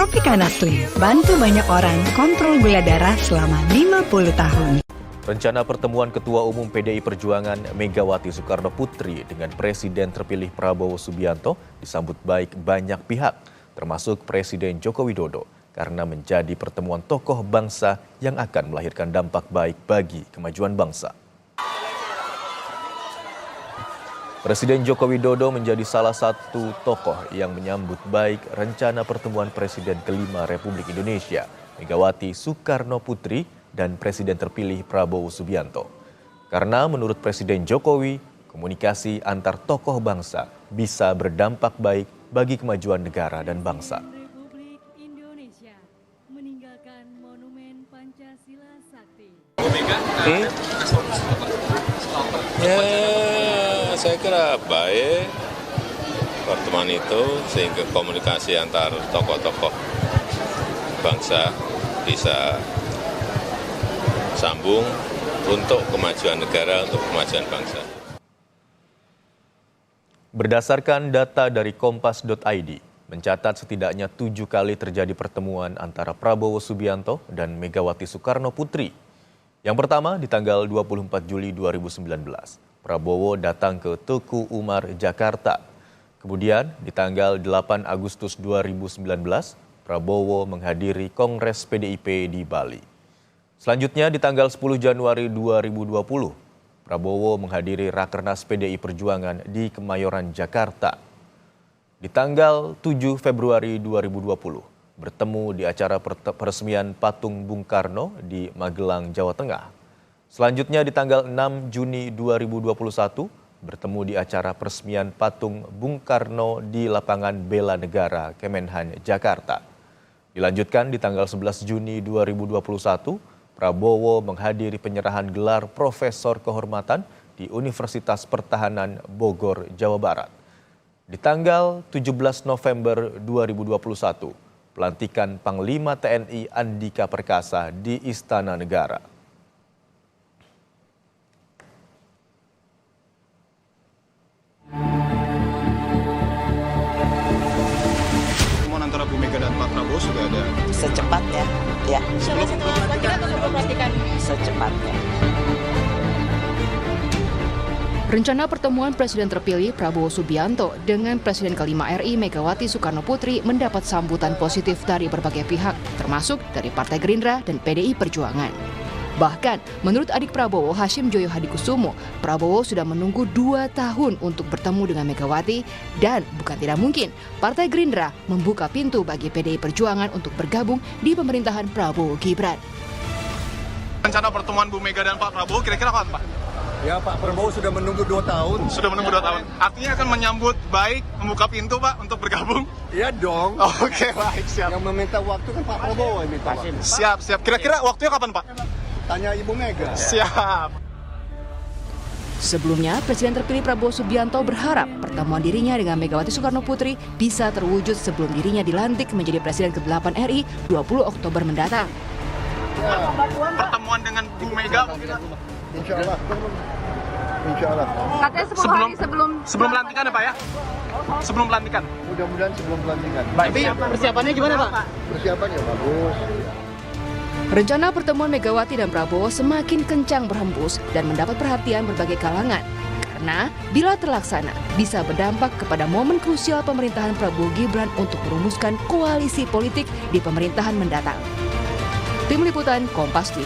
Tropicana Slim, bantu banyak orang kontrol gula darah selama 50 tahun. Rencana pertemuan Ketua Umum PDI Perjuangan Megawati Soekarno Putri dengan Presiden terpilih Prabowo Subianto disambut baik banyak pihak, termasuk Presiden Joko Widodo, karena menjadi pertemuan tokoh bangsa yang akan melahirkan dampak baik bagi kemajuan bangsa. Presiden Joko Widodo menjadi salah satu tokoh yang menyambut baik rencana pertemuan Presiden kelima Republik Indonesia, Megawati Soekarno Putri, dan Presiden terpilih Prabowo Subianto. Karena menurut Presiden Jokowi, komunikasi antar tokoh bangsa bisa berdampak baik bagi kemajuan negara dan bangsa. Republik Indonesia meninggalkan monumen Pancasila Sakti. Ya, saya kira baik pertemuan itu sehingga komunikasi antar tokoh-tokoh bangsa bisa sambung untuk kemajuan negara, untuk kemajuan bangsa. Berdasarkan data dari kompas.id, mencatat setidaknya 7 kali terjadi pertemuan antara Prabowo Subianto dan Megawati Soekarno Putri. Yang pertama di tanggal 24 Juli 2019, Prabowo datang ke Teguh Umar, Jakarta. Kemudian di tanggal 8 Agustus 2019, Prabowo menghadiri Kongres PDIP di Bali. Selanjutnya di tanggal 10 Januari 2020, Prabowo menghadiri Rakernas PDI Perjuangan di Kemayoran, Jakarta. Di tanggal 7 Februari 2020, bertemu di acara peresmian patung Bung Karno di Magelang, Jawa Tengah. Selanjutnya di tanggal 6 Juni 2021, bertemu di acara peresmian patung Bung Karno di lapangan Bela Negara, Kemenhan, Jakarta. Dilanjutkan di tanggal 11 Juni 2021, Prabowo menghadiri penyerahan gelar Profesor Kehormatan di Universitas Pertahanan Bogor, Jawa Barat. Di tanggal 17 November 2021, pelantikan Panglima TNI Andika Perkasa di Istana Negara. Pertemuan antara Bu Mega dan Pak Prabowo sudah ada. Secepatnya, ya. Sebelum pelantikan atau sebelum pelantikan? Secepatnya. Rencana pertemuan Presiden terpilih Prabowo Subianto dengan Presiden kelima RI Megawati Soekarno Putri mendapat sambutan positif dari berbagai pihak, termasuk dari Partai Gerindra dan PDI Perjuangan. Bahkan, menurut adik Prabowo, Hashim Joyo Hadikusumo, Prabowo sudah menunggu 2 tahun untuk bertemu dengan Megawati dan bukan tidak mungkin Partai Gerindra membuka pintu bagi PDI Perjuangan untuk bergabung di pemerintahan Prabowo Gibran. Rencana pertemuan Bu Mega dan Pak Prabowo kira-kira kapan, Pak? Ya, Pak Prabowo sudah menunggu 2 tahun. Sudah menunggu 2 tahun. Artinya akan menyambut baik, membuka pintu, Pak, untuk bergabung? Iya dong. Oke, baik, siap. Yang meminta waktu kan Pak Prabowo yang minta waktu. Siap, siap. Kira-kira waktunya kapan, Pak? Tanya Ibu Mega. Siap. Sebelumnya, Presiden terpilih Prabowo Subianto berharap pertemuan dirinya dengan Megawati Soekarno Putri bisa terwujud sebelum dirinya dilantik menjadi Presiden ke-8 RI 20 Oktober mendatang. Pertemuan dengan Bu Mega Insya Allah. Insya Allah. Katanya 10 hari sebelum pelantikan ya, Pak ya? Sebelum pelantikan. Mudah-mudahan sebelum pelantikan. Tapi persiapannya gimana, Pak? Persiapannya bagus. Rencana pertemuan Megawati dan Prabowo semakin kencang berhembus dan mendapat perhatian berbagai kalangan. Karena bila terlaksana, bisa berdampak kepada momen krusial pemerintahan Prabowo Gibran untuk merumuskan koalisi politik di pemerintahan mendatang. Tim Liputan Kompas TV.